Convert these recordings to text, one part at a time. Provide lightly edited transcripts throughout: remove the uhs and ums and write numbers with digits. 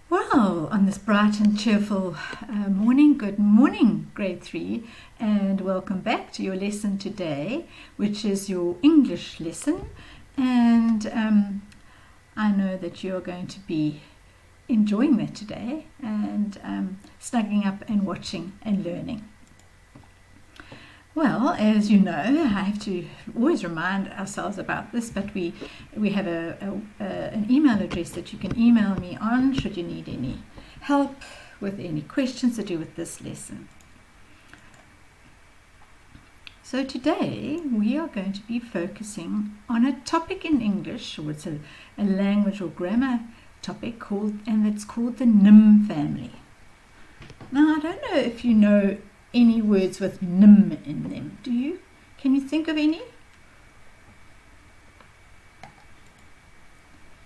Well, on this bright and cheerful morning, good morning, grade 3, and welcome back to your lesson today, which is your English lesson. And I know that you're going to be enjoying that today and snuggling up and watching and learning. Well, as you know, I have to always remind ourselves about this, but we have an email address that you can email me on should you need any help with any questions to do with this lesson. So today we are going to be focusing on a topic in English, or it's a language or grammar topic it's called the Nym family. Now, I don't know if you know any words with nym in them. Do you? Can you think of any?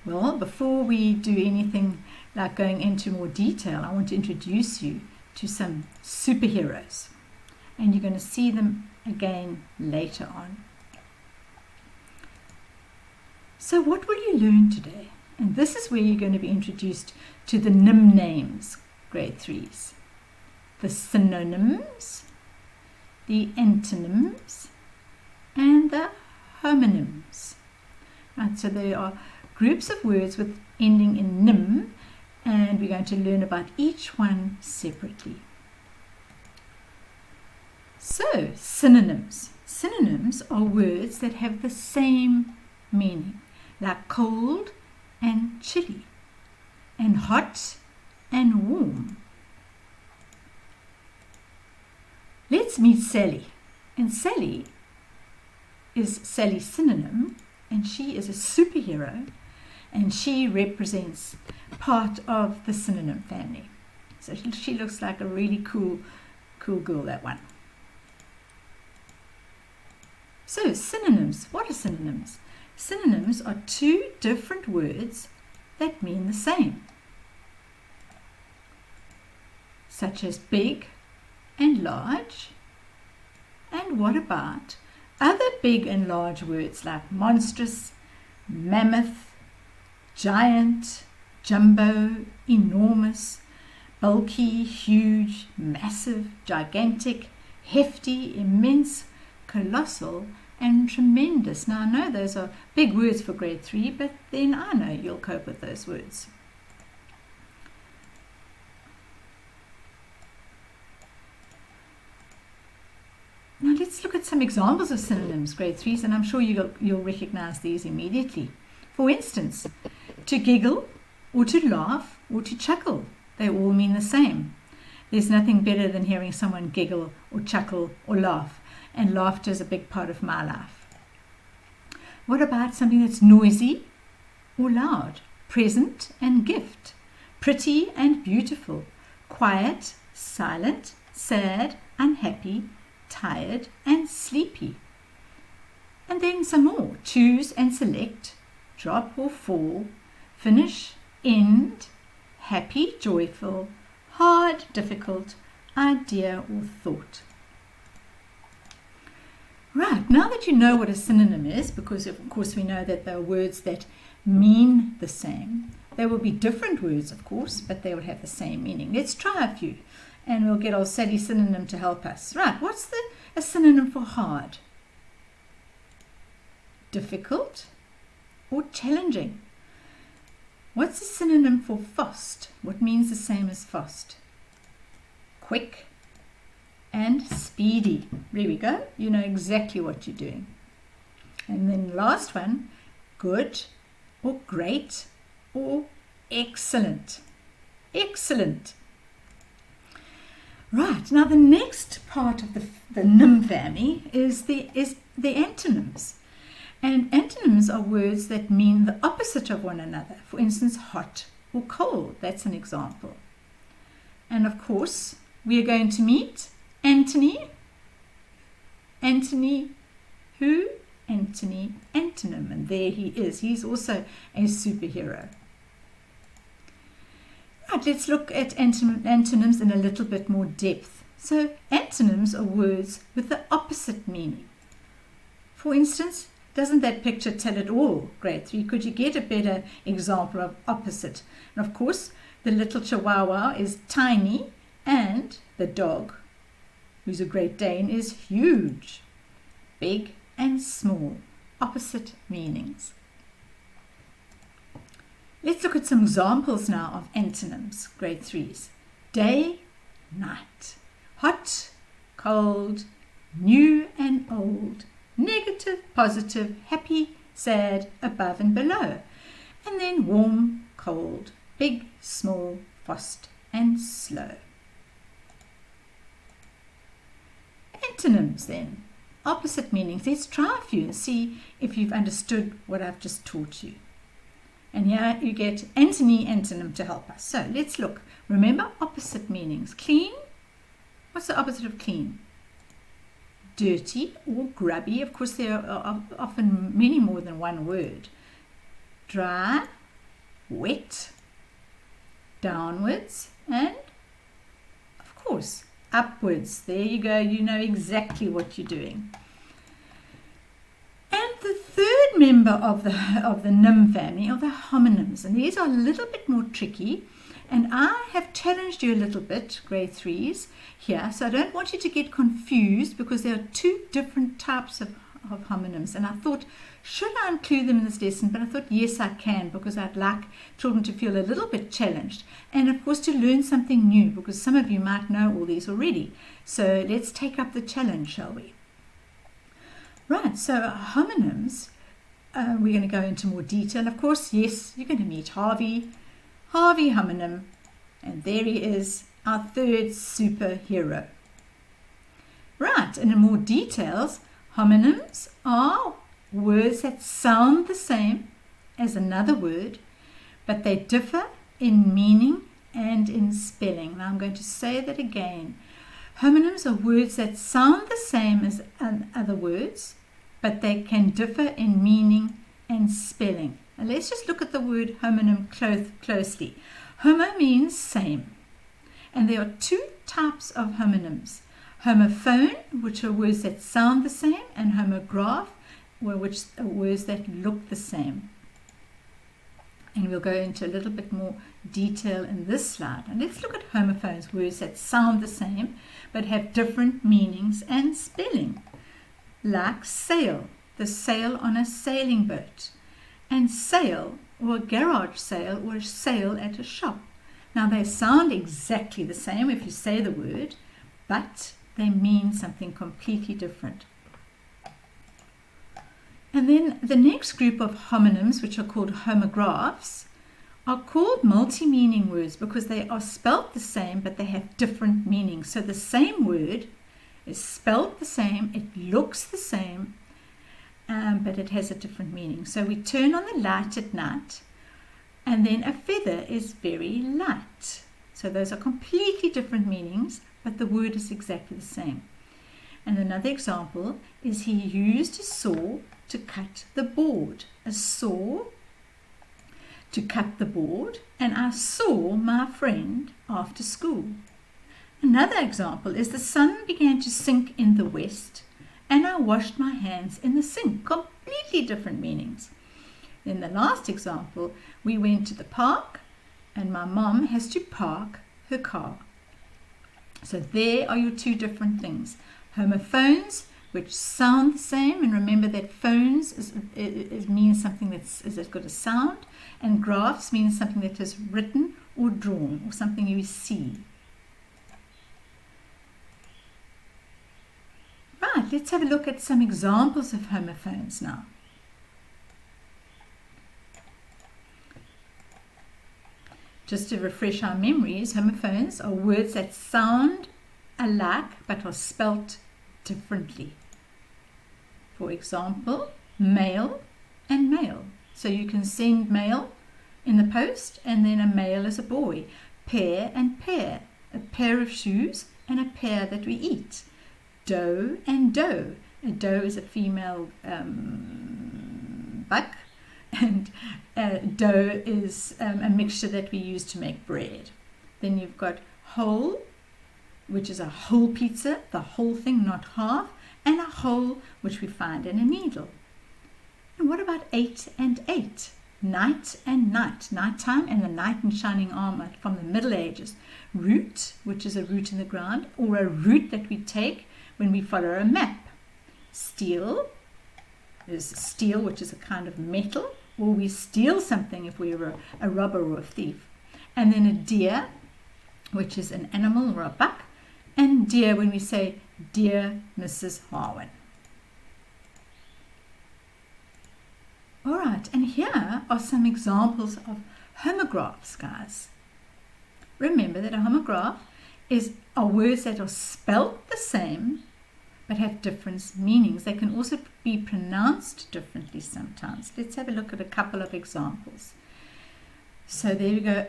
Well, before we do anything like going into more detail, I want to introduce you to some superheroes, and you're going to see them again later on. So what will you learn today? And this is where you're going to be introduced to the Nym names, grade 3s. The synonyms, the antonyms, and the homonyms. Right, so there are groups of words with ending in nym, and we're going to learn about each one separately. So, synonyms. Synonyms are words that have the same meaning, like cold and chilly, and hot and warm. Let's meet Sally, and Sally is Sally's synonym, and she is a superhero, and she represents part of the synonym family. So she looks like a really cool girl, that one. So synonyms, what are synonyms? Synonyms are two different words that mean the same, such as big and large. And what about other big and large words like monstrous, mammoth, giant, jumbo, enormous, bulky, huge, massive, gigantic, hefty, immense, colossal, and tremendous. Now I know those are big words for grade 3, but then I know you'll cope with those words. Now let's look at some examples of synonyms, grade 3s, and I'm sure you'll recognize these immediately. For instance, to giggle, or to laugh, or to chuckle, they all mean the same. There's nothing better than hearing someone giggle, or chuckle, or laugh, and laughter is a big part of my life. What about something that's noisy or loud? Present and gift, pretty and beautiful, quiet, silent, sad, unhappy, tired and sleepy. And then some more. Choose and select, drop or fall, finish, end, happy, joyful, hard, difficult, idea or thought. Right, now that you know what a synonym is, because of course we know that there are words that mean the same. There will be different words, of course, but they will have the same meaning. Let's try a few, and we'll get our Sally synonym to help us. Right, what's a synonym for hard? Difficult or challenging? What's a synonym for fast? What means the same as fast? Quick and speedy. There we go. You know exactly what you're doing. And then last one, good or great or excellent. Excellent. Right, now the next part of the Nym family is the antonyms. And antonyms are words that mean the opposite of one another. For instance, hot or cold. That's an example. And of course, we are going to meet Antony. Antony who? Antony Antonym. And there he is. He's also a superhero. Right, let's look at antonyms in a little bit more depth. So antonyms are words with the opposite meaning. For instance, Doesn't that picture tell it all? Grade 3. Could you get a better example of opposite? And of course, the little Chihuahua is tiny, and the dog, who's a Great Dane, is huge. Big and small. Opposite meanings. Let's look at some examples now of antonyms, grade 3s. Day, night. Hot, cold, new and old. Negative, positive, happy, sad, above and below. And then warm, cold, big, small, fast and slow. Antonyms then. Opposite meanings. Let's try a few and see if you've understood what I've just taught you. And here you get antonym to help us. So let's look. Remember opposite meanings. Clean. What's the opposite of clean? Dirty or grubby. Of course, there are often many more than one word. Dry, wet, downwards, and of course, upwards. There you go. You know exactly what you're doing. And the third member of the Nym family are the homonyms. And these are a little bit more tricky. And I have challenged you a little bit, grade 3s, here. So I don't want you to get confused because there are two different types of homonyms. And I thought, should I include them in this lesson? But I thought, yes, I can, because I'd like children to feel a little bit challenged. And of course, to learn something new, because some of you might know all these already. So let's take up the challenge, shall we? Right, so homonyms, we're going to go into more detail. Of course, yes, you're going to meet Harvey homonym, and there he is, our third superhero. Right, and in more details, homonyms are words that sound the same as another word, but they differ in meaning and in spelling. Now I'm going to say that again. Homonyms are words that sound the same as other words, but they can differ in meaning and spelling. And let's just look at the word homonym closely. Homo means same. And there are two types of homonyms. Homophone, which are words that sound the same, and homograph, which are words that look the same. And we'll go into a little bit more detail in this slide. And let's look at homophones, words that sound the same, but have different meanings and spelling. Like sail, the sail on a sailing boat. And sale, or a garage sale, or a sale at a shop. Now they sound exactly the same if you say the word, but they mean something completely different. And then the next group of homonyms, which are called homographs, are called multi-meaning words because they are spelt the same, but they have different meanings. So the same word is spelt the same, it looks the same, but it has a different meaning. So we turn on the light at night, and then a feather is very light. So those are completely different meanings, but the word is exactly the same. And another example is he used a saw to cut the board. A saw to cut the board, and I saw my friend after school. Another example is the sun began to sink in the west, and I washed my hands in the sink. Completely different meanings. In the last example, we went to the park, and my mom has to park her car. So there are your two different things. Homophones, which sound the same, and remember that phones means something that's got a sound, and graphs means something that is written or drawn, or something you see. Right, let's have a look at some examples of homophones now. Just to refresh our memories, homophones are words that sound alike but are spelt differently. For example, male and male. So you can send mail in the post, and then a male is a boy. Pair and pair. A pair of shoes and a pair that we eat. Doe and doe. A doe is a female buck, and dough is a mixture that we use to make bread. Then you've got whole, which is a whole pizza, the whole thing, not half, and a hole, which we find in a needle. And what about 8 and 8? Night and night. Nighttime and the knight in shining armor from the Middle Ages. Root, which is a root in the ground, or a route that we take when we follow a map. Steal is steel, which is a kind of metal, or we steal something if we're a robber or a thief. And then a deer, which is an animal or a buck, and dear when we say, dear Mrs. Harwin. All right, and here are some examples of homographs, guys. Remember that a homograph are words that are spelled the same but have different meanings. They can also be pronounced differently sometimes. Let's have a look at a couple of examples. So there we go,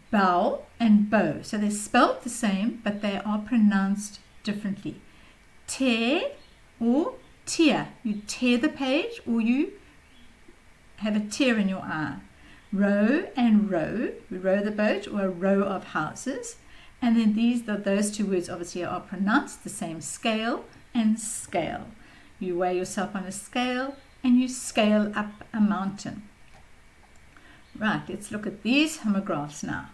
bow and bow. So they're spelled the same, but they are pronounced differently. Tear or tear. You tear the page or you have a tear in your eye. Row and row. We row the boat, or a row of houses. And then those two words obviously are pronounced the same. Scale and scale. You weigh yourself on a scale and you scale up a mountain. Right, let's look at these homographs now.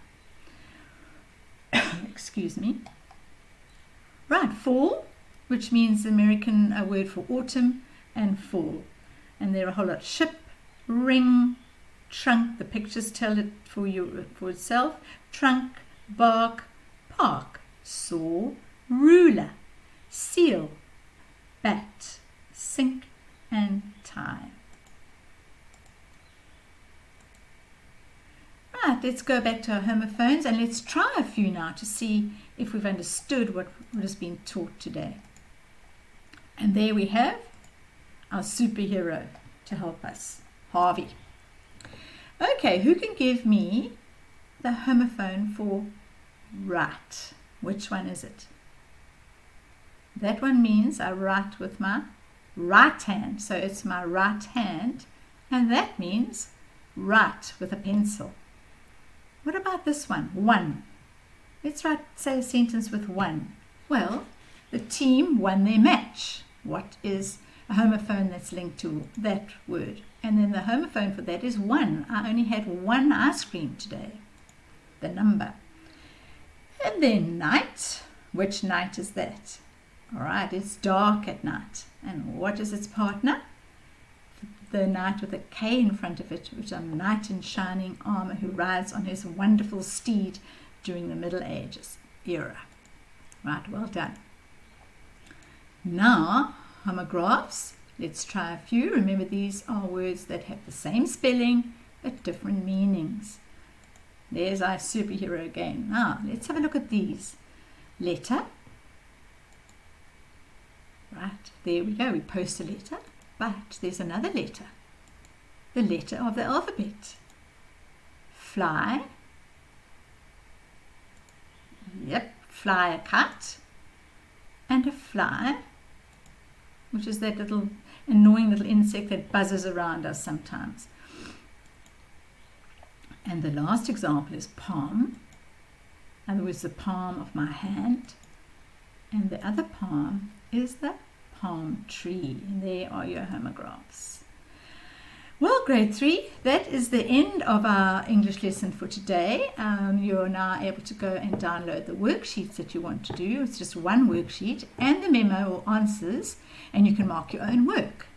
Excuse me. Right, fall, which means the American word for autumn, and fall. And there are a whole lot. Ship, ring, trunk, the pictures tell it for itself. Trunk, bark, park, saw, ruler, seal, bat, sink, and tie. Right, let's go back to our homophones and let's try a few now to see if we've understood what has been taught today. And there we have our superhero to help us, Harvey. Okay, who can give me the homophone for right? Which one is it? That one means I write with my right hand, so it's my right hand, and that means write with a pencil. What about this one? One. Let's say a sentence with one. Well, the team won their match. What is a homophone that's linked to that word? And then the homophone for that is one. I only had one ice cream today. The number. And then night. Which night is that? All right, it's dark at night. And what is its partner? The knight with a K in front of it, which is a knight in shining armor who rides on his wonderful steed during the Middle Ages era. Right, well done. Now, homographs. Let's try a few. Remember, these are words that have the same spelling but different meanings. There's our superhero again. Now, let's have a look at these. Letter. Right, there we go. We post a letter. But there's another letter. The letter of the alphabet. Fly. Yep, fly a kite. And a fly, which is that little annoying little insect that buzzes around us sometimes. And the last example is palm. In other words, the palm of my hand. And the other palm is the palm tree. And there are your homographs. Well, grade 3, that is the end of our English lesson for today. You're now able to go and download the worksheets that you want to do. It's just one worksheet and the memo or answers, and you can mark your own work.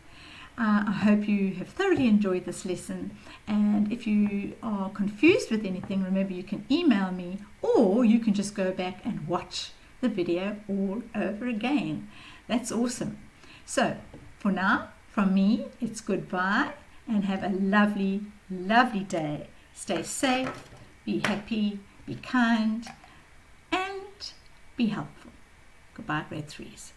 I hope you have thoroughly enjoyed this lesson, and if you are confused with anything, remember you can email me, or you can just go back and watch the video all over again. That's awesome. So for now, from me, it's goodbye, and have a lovely, lovely day. Stay safe, be happy, be kind, and be helpful. Goodbye, grade 3s.